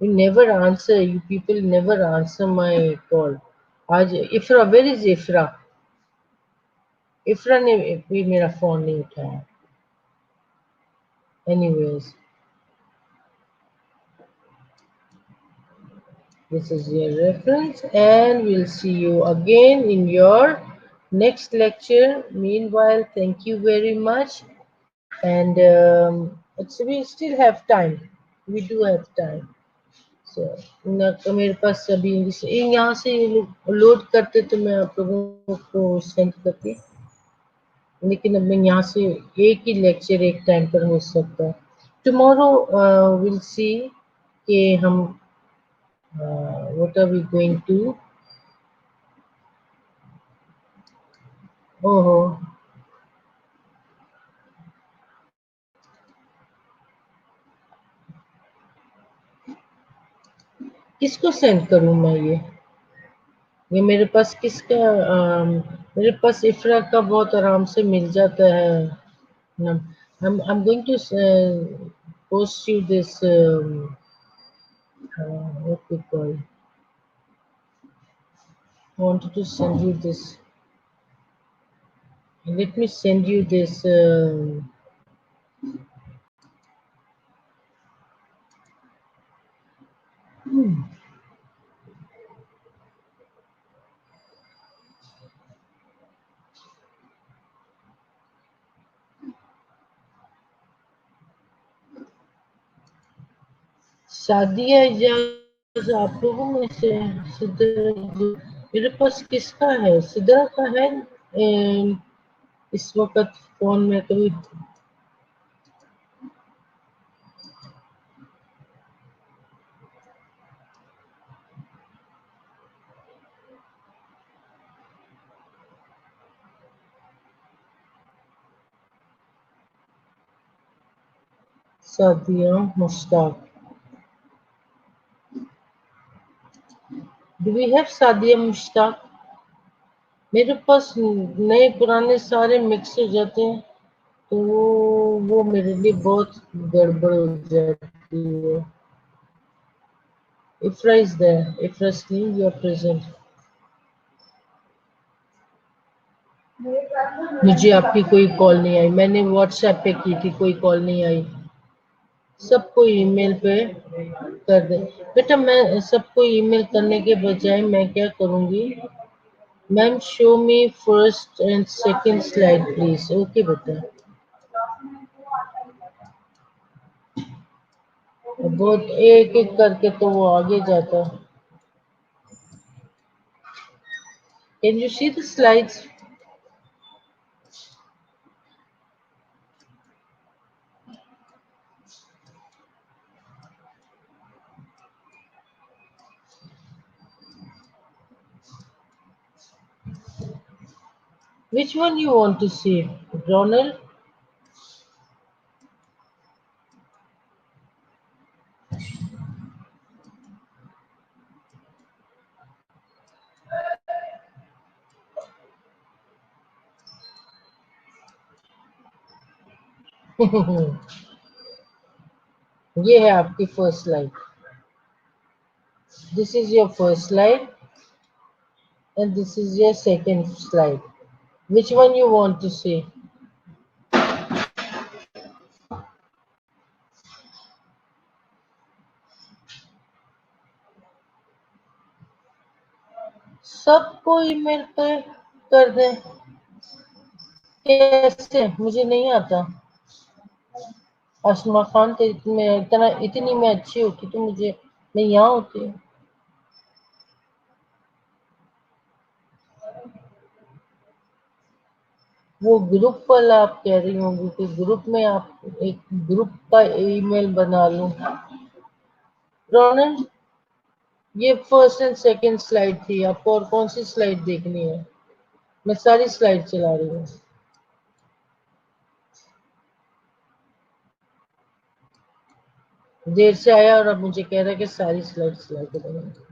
You never answer, you people never answer my call. आज इफ्रा, वेयर इज इफ्रा? इफ्रा ने भी मेरा फोन नहीं उठाया. Anyways, this is your reference, and we'll see you again in your next lecture. Meanwhile, thank you very much, and we still have time. We do have time. So मेरे पास अभी यहाँ से load करते तो मैं आप लोगों को सेंड करती, लेकिन अब मैं यहाँ से एक ही लेक्चर एक टाइम पर हो सकता है. टुमारो विल सी कि हम what are we going to. ओहो, किसको सेंड करूं मैं ये मेरे पास किसका मेरे पास इफ्रा का बहुत आराम से मिल जाता है. I'm going to post you this what we call, wanted to send you this. Let me send you this Sadia Ijaz आप लोगों में से मेरे पास किसका है? सिद्रा का है इस वक्त फोन में कोई? Sadia Mushtaq, do we have Sadia Mushtaq? मेरे पास नए पुराने सारे मिक्स हो जाते हैं, तो वो मेरे लिए बहुत गड़बड़ हो जाती है। Ifra is there, Ifra Saleem you are present. मुझे आपकी कोई कॉल नहीं आई, मैंने व्हाट्सएप पे की थी, कोई कॉल नहीं आई। सबको ईमेल पे कर दे बेटा। मैं सबको ईमेल करने के बजाय मैं क्या करूंगी, ma'am show me first and second slide please. Okay बेटा, बहुत एक एक करके तो वो आगे जाता। Can you see the slides? Which one you want to see, Ronald? ये है आपकी first slide. This is your first slide and this is your second slide. Which one you want to see? सबको email पे कर दे। कैसे? मुझे नहीं आता। आसमा खान तो इतनी मैं अच्छी होती तो मुझे मैं यहाँ होती। वो ग्रुप वाला आप कह रही होंगी कि ग्रुप में आप एक ग्रुप का ईमेल बना लूं। रोनल, ये फर्स्ट एंड सेकंड स्लाइड थी, आपको और कौन सी स्लाइड देखनी है? मैं सारी स्लाइड चला रही हूँ। देर से आया और अब मुझे कह रहा है कि सारी स्लाइड चला के देंगे।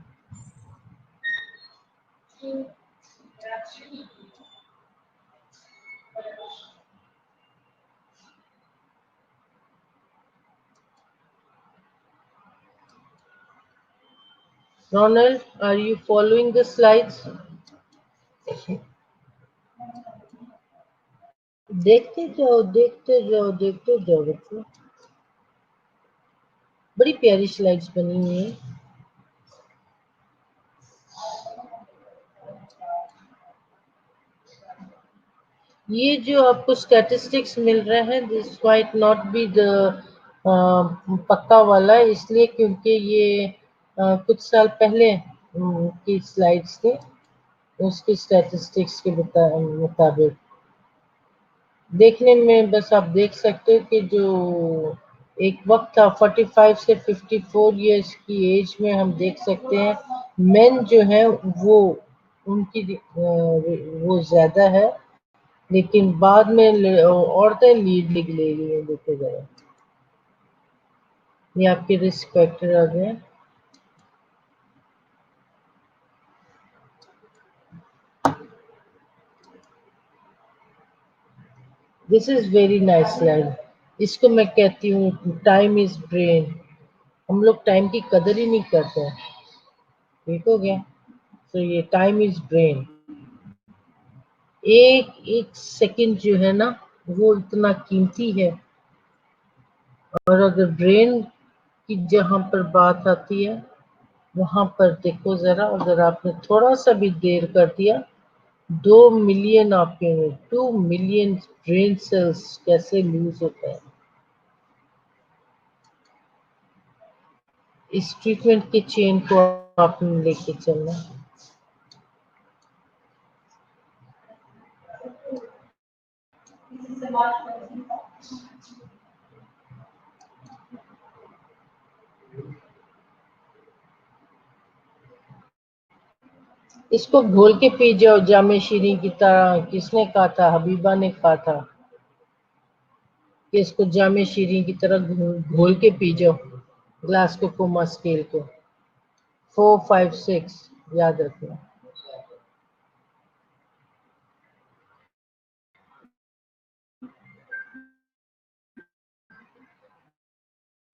Ronald, are you following the slides? देखते जाओ देखते जाओ देखते जाओ बच्चों, बड़ी प्यारी स्लाइड्स बनी हुई है। ये जो आपको स्टैटिस्टिक्स मिल रहे हैं, this might not be the पक्का वाला, इसलिए क्योंकि ये कुछ साल पहले की स्लाइड्स थी, उसकी स्टैटिस्टिक्स के मुताबिक देखने में बस आप देख सकते हो कि जो एक वक्त था 45 से 54 इयर्स की एज में हम देख सकते हैं मेन जो है वो उनकी वो ज्यादा है, लेकिन बाद में औरतें लीड ले रही है। देखे जरा, ये आपके रिस्क फैक्टर आ गए। This is very nice slide. इसको मैं कहती हूँ टाइम इज ब्रेन। हम लोग टाइम की कदर ही नहीं करते हैं। ठीक हो गया? तो ये टाइम इज ब्रेन। एक एक सेकंड जो है ना वो इतना कीमती है, और अगर ब्रेन की जहां पर बात आती है वहां पर देखो जरा, अगर आपने थोड़ा सा भी देर कर दिया, 2 मिलियन आपके 2 मिलियन ब्रेन सेल्स कैसे लूज होता है। इस ट्रीटमेंट की चेन को आपने लेके चलना है। इसको घोल के पी जाओ जामे शीरी की तरह। किसने कहा था? हबीबा ने कहा था कि इसको जामे शीरी की तरह घोल के पी जाओ। ग्लास को कोमा स्केल को 4 5 6 याद रखना।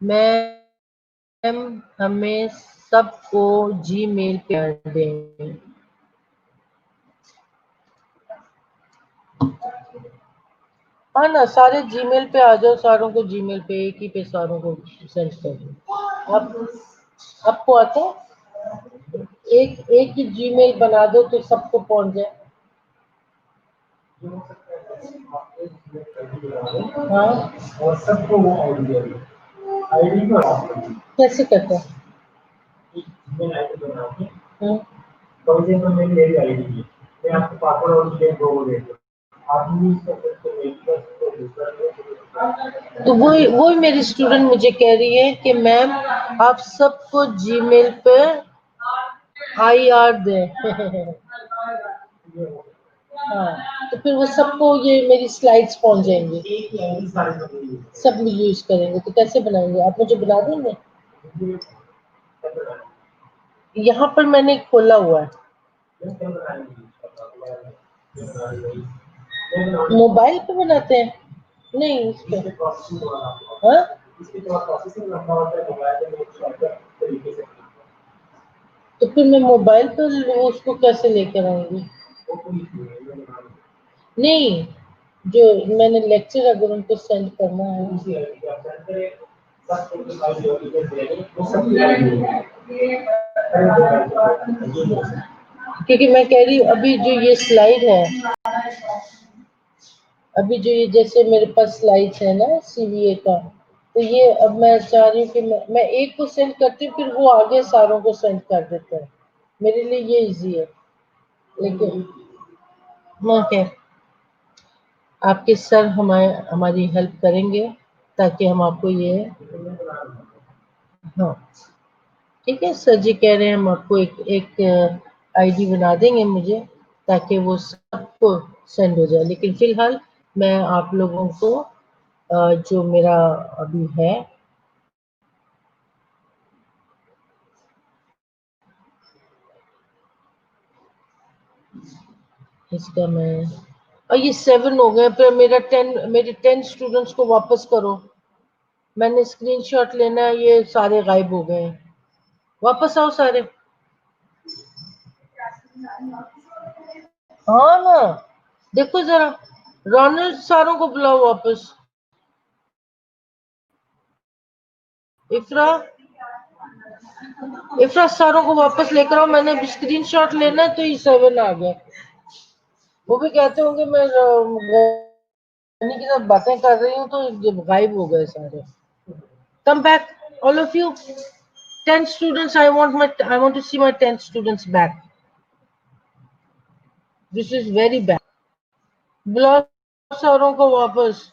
मैम हमें सबको जीमेल पे दें। हाँ ना, सारे जीमेल पे आ जाओ, सारों को जीमेल पे, एक ही पे सारों को सेंड कर दो। आप आपको आता है? एक एक ही जीमेल बना दो तो सबको पहुंच जाए। हाँ, और सबको वो आईडी आईडी को कैसे करते हैं? जीमेल आईडी बना के, फॉर एग्जांपल मेरी आईडी है, मैं आपको पासवर्ड और डिटेल दो देता हूं, आप भी इसको तो वही मेरी स्टूडेंट मुझे कह रही है कि मैम आप सबको जीमेल पे IR दें। हाँ, तो फिर वो सबको ये मेरी स्लाइड्स पहुंच जाएंगी, सब यूज करेंगे। तो कैसे बनाएंगे? आप मुझे बना देंगे? यहाँ पर मैंने खोला हुआ है। मोबाइल पे बनाते हैं? नहीं, इस पे। हाँ? तो फिर मैं मोबाइल पर उसको कैसे लेकर आऊंगी? नहीं, जो मैंने लेक्चर अगर उनको सेंड करना है, क्योंकि मैं कह रही हूँ अभी जो ये स्लाइड है, अभी जो ये जैसे मेरे पास स्लाइड्स है ना CVA का, तो ये अब मैं चाह रही हूँ कि मैं एक को सेंड करती हूँ, फिर वो आगे सारों को सेंड कर देता है। मेरे लिए ये इजी है। लेकिन मैं क्या, आपके सर हमारी हेल्प करेंगे ताकि हम आपको ये, हाँ ठीक है, सर जी कह रहे हैं हम आपको एक एक आईडी बना देंगे मुझे, ताकि वो सबको सेंड हो जाए। लेकिन फिलहाल मैं आप लोगों को जो मेरा अभी है, इसका मैं, और ये 7 हो गए, फिर मेरे 10 स्टूडेंट्स को वापस करो। मैंने स्क्रीनशॉट लेना है, ये सारे गायब हो गए। वापस आओ सारे। हाँ ना, देखो जरा, रोनल्ड सारों को बुलाओ वापस। इफ्रा इफ्रा सारों को वापस लेकर आओ। मैंने स्क्रीनशॉट लेना है तो ये 7 आ गए। वो भी कहते होंगे मैं गनी के साथ बातें कर रही हूँ तो ये गायब हो गए सारे। Come back, all of you. 10 students, I want to see my 10 students back. This is very bad. बुलाओ सारों को वापस।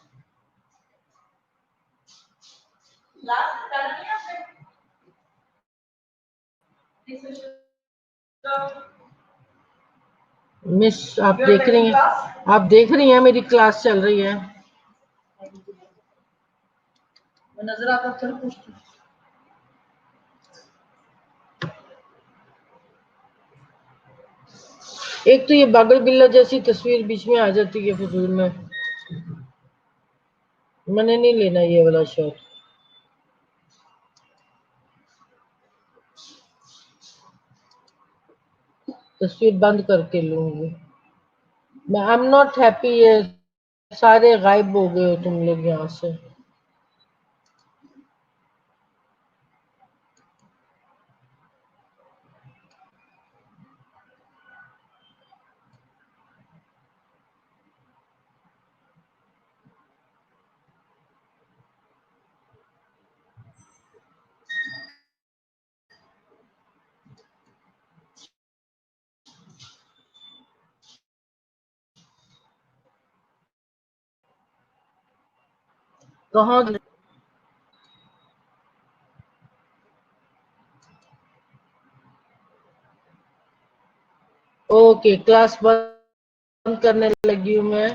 मिस, आप देख रही हैं मेरी क्लास चल रही है। नजर आता चल पूछती। एक तो ये बागल बिल्ला जैसी तस्वीर बीच में आ जाती है फजूल में। मैंने नहीं लेना ये वाला शर्ट। तस्वीर बंद करके लूंगी मैं। आई एम नॉट हैप्पी, ये सारे गायब हो गए हो तुम लोग यहाँ से। कहाँ? ओके, क्लास बंद करने लगी हूँ मैं।